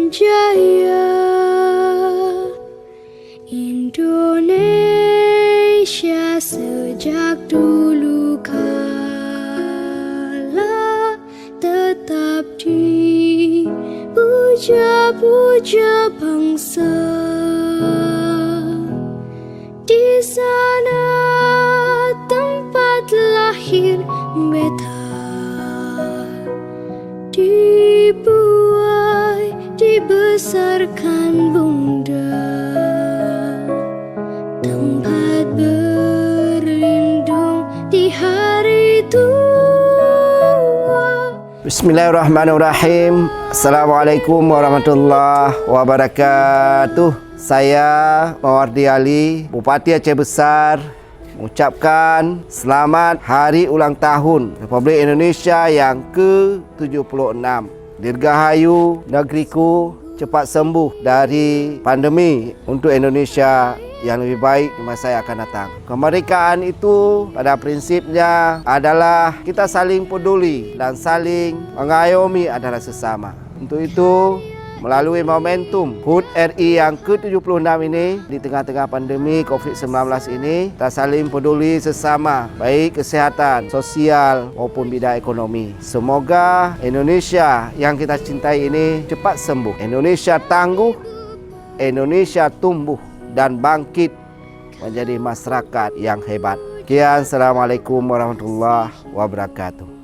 jaya, Indonesia sejak dulu kala tetap dipuja-puja bangsa. Di sana tempat lahir beta, dibuai, dibesarkan bunda, tempat berlindung di hari tua. Bismillahirrahmanirrahim. Assalamualaikum warahmatullahi wabarakatuh. Saya Mawardi Ali, Bupati Aceh Besar, mengucapkan selamat Hari Ulang Tahun Republik Indonesia yang ke-76. Dirgahayu negeriku cepat sembuh dari pandemi untuk Indonesia yang lebih baik di masa yang akan datang. Kemerdekaan itu pada prinsipnya adalah kita saling peduli dan saling mengayomi antara sesama. Untuk itu, melalui momentum HUT RI yang ke-76 ini, di tengah-tengah pandemi COVID-19 ini, kita saling peduli sesama, baik kesihatan, sosial maupun bidang ekonomi. Semoga Indonesia yang kita cintai ini cepat sembuh. Indonesia tangguh, Indonesia tumbuh dan bangkit menjadi masyarakat yang hebat. Sekian, Assalamualaikum warahmatullahi wabarakatuh.